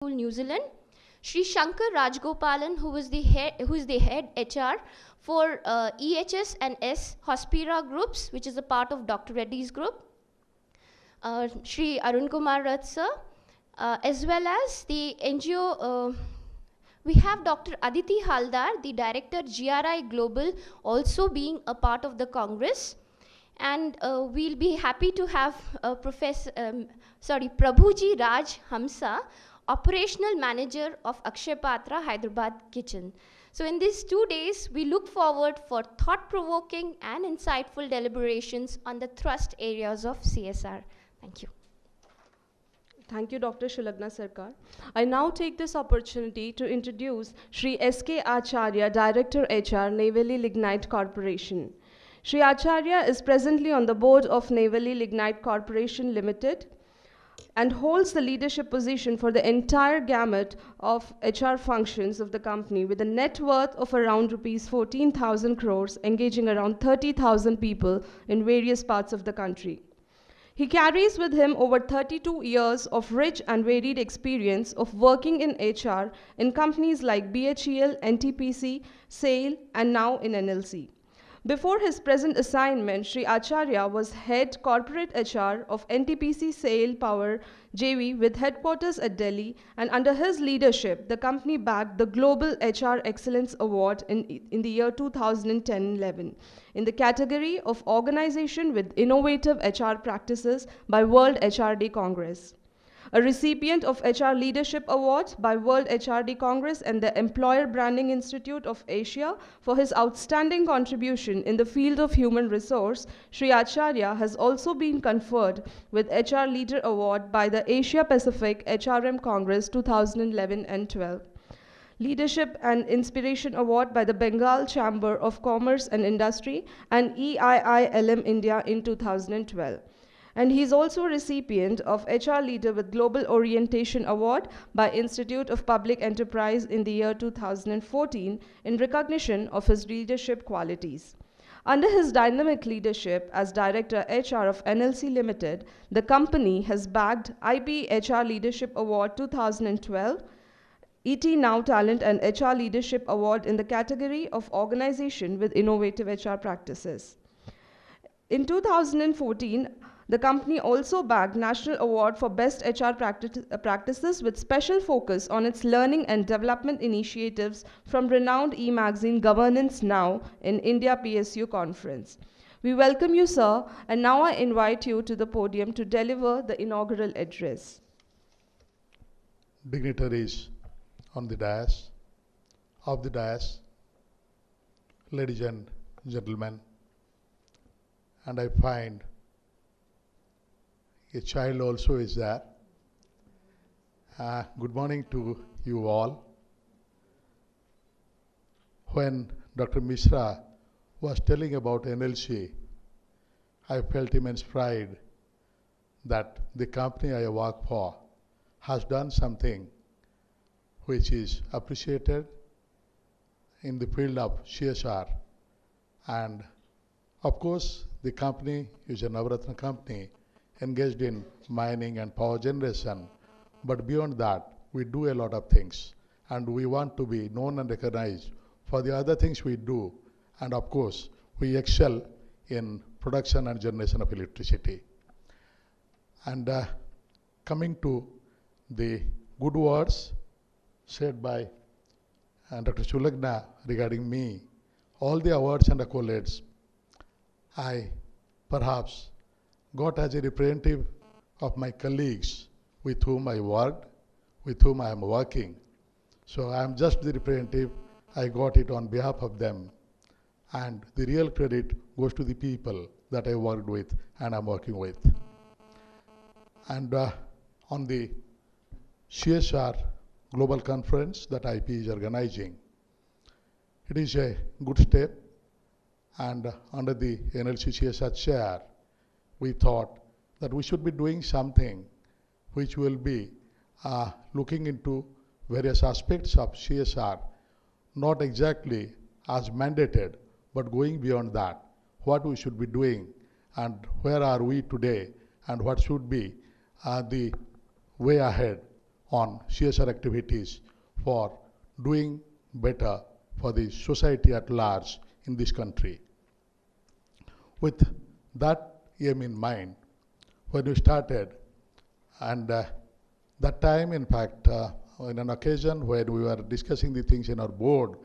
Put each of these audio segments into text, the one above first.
New Zealand. Shri Shankar Rajgopalan, who is the head HR for EHS and S Hospira groups, which is a part of Dr. Reddy's group. Shri Arun Kumar Rath sir, as well as the NGO. We have Dr. Aditi Haldar, the director GRI Global, also being a part of the Congress. And we'll be happy to have Prabhuji Raj Hamsa, operational manager of Akshay Patra Hyderabad Kitchen. So in these 2 days, we look forward for thought-provoking and insightful deliberations on the thrust areas of CSR. Thank you. Thank you, Dr. Shulagna Sarkar. I now take this opportunity to introduce Shri S.K. Acharya, Director HR, Neyveli Lignite Corporation. Shri Acharya is presently on the board of Neyveli Lignite Corporation Limited and holds the leadership position for the entire gamut of HR functions of the company with a net worth of around rupees 14,000 crores, engaging around 30,000 people in various parts of the country. He carries with him over 32 years of rich and varied experience of working in HR in companies like BHEL, NTPC, SAIL, and now in NLC. Before his present assignment, Shri Acharya was head corporate HR of NTPC SAIL Power JV with headquarters at Delhi, and under his leadership, the company bagged the Global HR Excellence Award in the year 2010-11 in the category of Organization with Innovative HR Practices by World HRD Congress. A recipient of HR Leadership Award by World HRD Congress and the Employer Branding Institute of Asia for his outstanding contribution in the field of human resource, Shri Acharya has also been conferred with HR Leader Award by the Asia Pacific HRM Congress 2011 and 12. Leadership and Inspiration Award by the Bengal Chamber of Commerce and Industry and EIILM India in 2012. And he is also a recipient of HR Leader with Global Orientation Award by Institute of Public Enterprise in the year 2014 in recognition of his leadership qualities. Under his dynamic leadership as Director HR of NLC Limited, the company has bagged IB HR Leadership Award 2012, ET Now Talent and HR Leadership Award in the category of Organization with Innovative HR Practices. In 2014, the company also bagged National Award for Best HR Practices with special focus on its learning and development initiatives from renowned e-magazine Governance Now in India PSU Conference. We welcome you, sir, and now I invite you to the podium to deliver the inaugural address. Dignitaries on the dais, ladies and gentlemen, and I find a child also is there. Good morning to you all. When Dr. Mishra was telling about NLC, I felt immense pride that the company I work for has done something which is appreciated in the field of CSR. And of course, the company is a Navratna company engaged in mining and power generation. But beyond that, we do a lot of things. And we want to be known and recognized for the other things we do. And of course, we excel in production and generation of electricity. And coming to the good words said by Dr. Shulagna regarding me, all the awards and accolades I perhaps got as a representative of my colleagues with whom I worked, with whom I am working. So I am just the representative. I got it on behalf of them. And the real credit goes to the people that I worked with and I'm working with. And on the CSR Global Conference that IP is organizing, it is a good step. And under the NLC CSR chair, we thought that we should be doing something which will be looking into various aspects of CSR, not exactly as mandated, but going beyond that, what we should be doing and where are we today and what should be the way ahead on CSR activities for doing better for the society at large in this country. With that aim in mind, when we started, and that time, in fact, in an occasion when we were discussing the things in our board,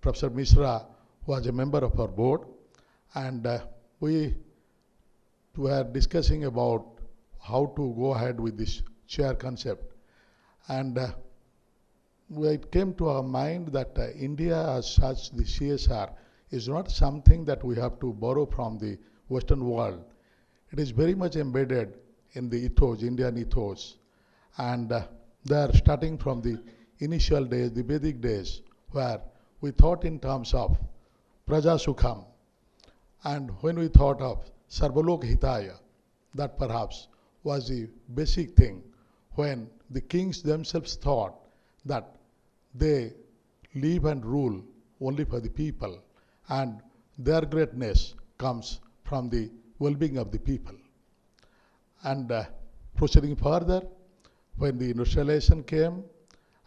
Professor Mishra was a member of our board, and we were discussing about how to go ahead with this chair concept. And it came to our mind that India as such, the CSR, is not something that we have to borrow from the Western world. It is very much embedded in the ethos, Indian ethos. And they are starting from the initial days, the Vedic days, where we thought in terms of Praja Sukham. And when we thought of Sarvalok Hitaya, that perhaps was the basic thing when the kings themselves thought that they live and rule only for the people, and their greatness comes from the well-being of the people. And proceeding further, when the industrialization came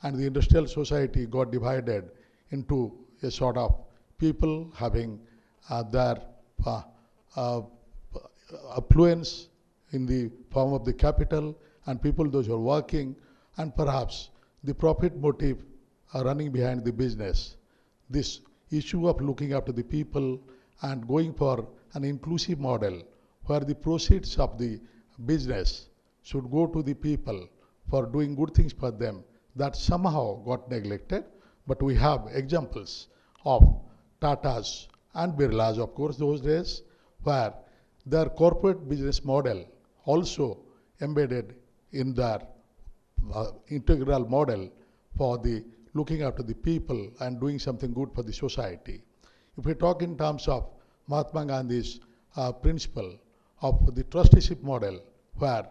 and the industrial society got divided into a sort of people having their affluence in the form of the capital, and people those who are working, and perhaps the profit motive are running behind the business. This issue of looking after the people and going for an inclusive model where the proceeds of the business should go to the people for doing good things for them, that somehow got neglected. But we have examples of Tatas and Birlas, of course, those days, where their corporate business model also embedded in their integral model for the looking after the people and doing something good for the society. If we talk in terms of Mahatma Gandhi's principle of the trusteeship model, where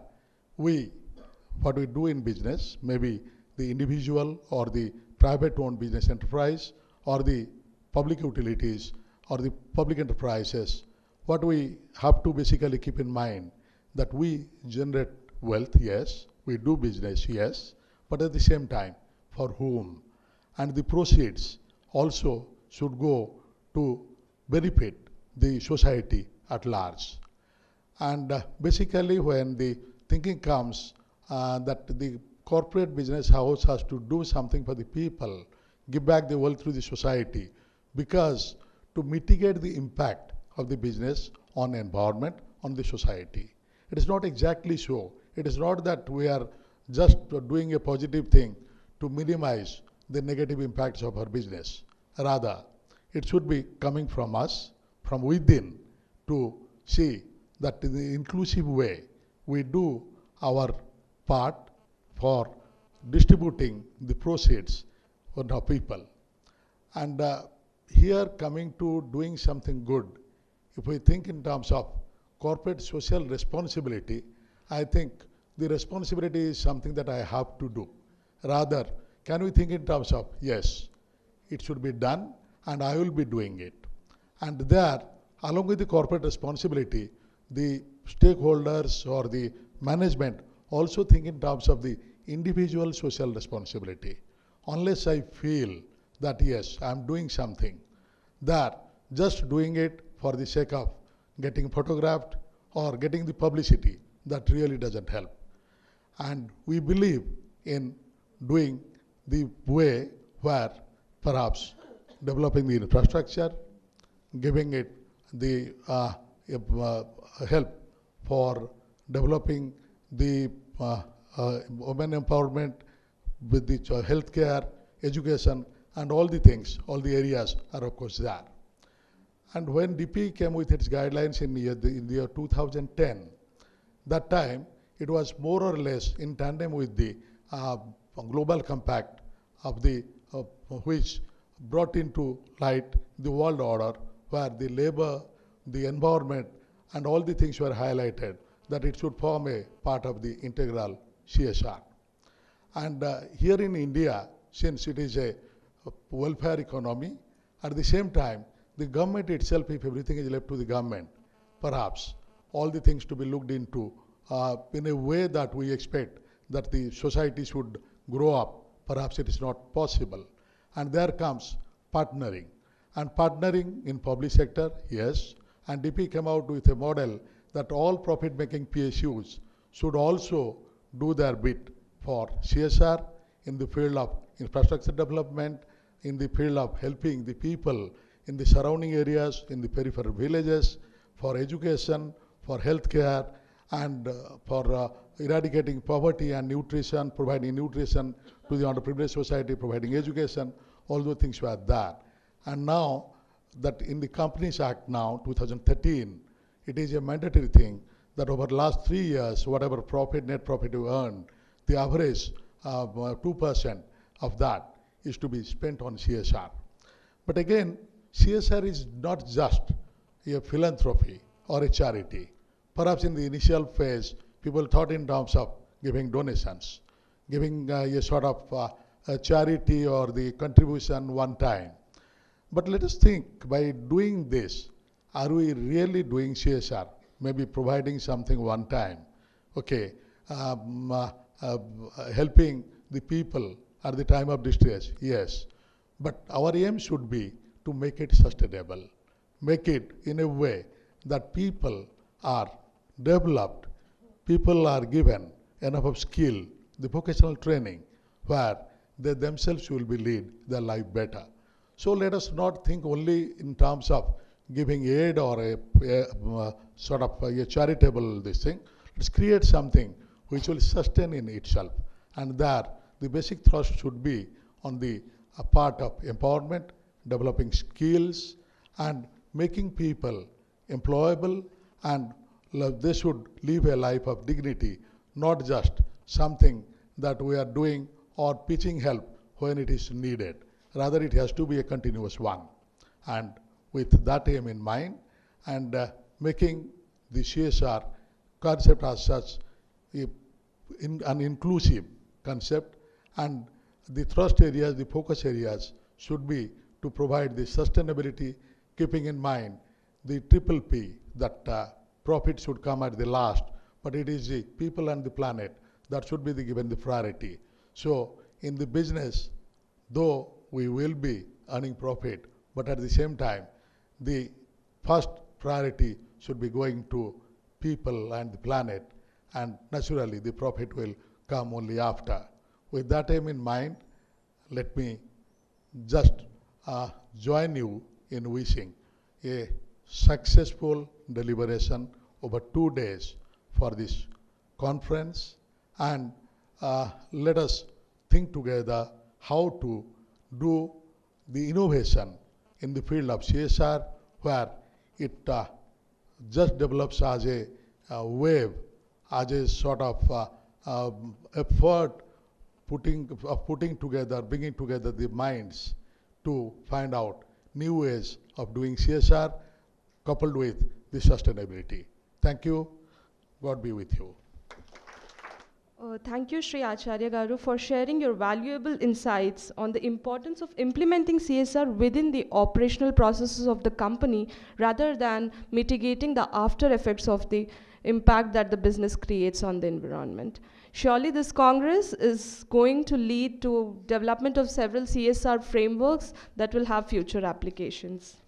what we do in business, maybe the individual or the private-owned business enterprise or the public utilities or the public enterprises, what we have to basically keep in mind that we generate wealth, yes, we do business, yes, but at the same time, for whom? And the proceeds also should go to benefit the society at large. And basically when the thinking comes that the corporate business house has to do something for the people, give back the wealth to the society, because to mitigate the impact of the business on environment, on the society. It is not exactly so. It is not that we are just doing a positive thing to minimize the negative impacts of our business. Rather, it should be coming from us, from within, to see that in the inclusive way we do our part for distributing the proceeds on our people. And here coming to doing something good, if we think in terms of corporate social responsibility, I think the responsibility is something that I have to do. Rather, can we think in terms of, yes, it should be done and I will be doing it. And there, along with the corporate responsibility, the stakeholders or the management also think in terms of the individual social responsibility. Unless I feel that, yes, I am doing something, that just doing it for the sake of getting photographed or getting the publicity, that really doesn't help. And we believe in doing the way where perhaps developing the infrastructure, giving it the help for developing the women empowerment with the healthcare, education, and all the things, all the areas are of course there. And when DP came with its guidelines in the year 2010, that time it was more or less in tandem with the global compact of the which brought into light the world order, where the labor, the environment, and all the things were highlighted, that it should form a part of the integral CSR. And here in India, since it is a welfare economy, at the same time, the government itself, if everything is left to the government, perhaps all the things to be looked into in a way that we expect that the society should grow up, perhaps it is not possible. And there comes partnering. And partnering in public sector, yes. And DP came out with a model that all profit-making PSUs should also do their bit for CSR in the field of infrastructure development, in the field of helping the people in the surrounding areas, in the peripheral villages, for education, for healthcare, and for eradicating poverty and nutrition, providing nutrition to the underprivileged society, providing education. All those things were there. And now that in the Companies Act now, 2013, it is a mandatory thing that over the last 3 years, whatever profit, net profit you earn, the average 2% of that is to be spent on CSR. But again, CSR is not just a philanthropy or a charity. Perhaps in the initial phase, people thought in terms of giving donations, giving a sort of a charity or the contribution one time. But let us think, by doing this, are we really doing CSR? Maybe providing something one time, okay, helping the people at the time of distress, yes. But our aim should be to make it sustainable, make it in a way that people are developed, people are given enough of skill, the vocational training, where they themselves will be lead their life better. So let us not think only in terms of giving aid or a sort of a charitable this thing. Let's create something which will sustain in itself. And there, the basic thrust should be on the part of empowerment, developing skills, and making people employable, and they should live a life of dignity, not just something that we are doing or pitching help when it is needed. Rather, it has to be a continuous one. And with that aim in mind, and making the CSR concept as such an inclusive concept, and the thrust areas, the focus areas should be to provide the sustainability, keeping in mind the triple P, that profit should come at the last, but it is the people and the planet that should be given the priority. So in the business, though we will be earning profit, but at the same time, the first priority should be going to people and the planet, and naturally the profit will come only after. With that aim in mind, let me just join you in wishing a successful deliberation over 2 days for this conference, and let us think together how to do the innovation in the field of CSR, where it just develops as a wave, as a sort of effort putting together, bringing together the minds to find out new ways of doing CSR coupled with the sustainability. Thank you. God be with you. Thank you, Sri Acharya Garu, for sharing your valuable insights on the importance of implementing CSR within the operational processes of the company, rather than mitigating the after effects of the impact that the business creates on the environment. Surely this Congress is going to lead to development of several CSR frameworks that will have future applications.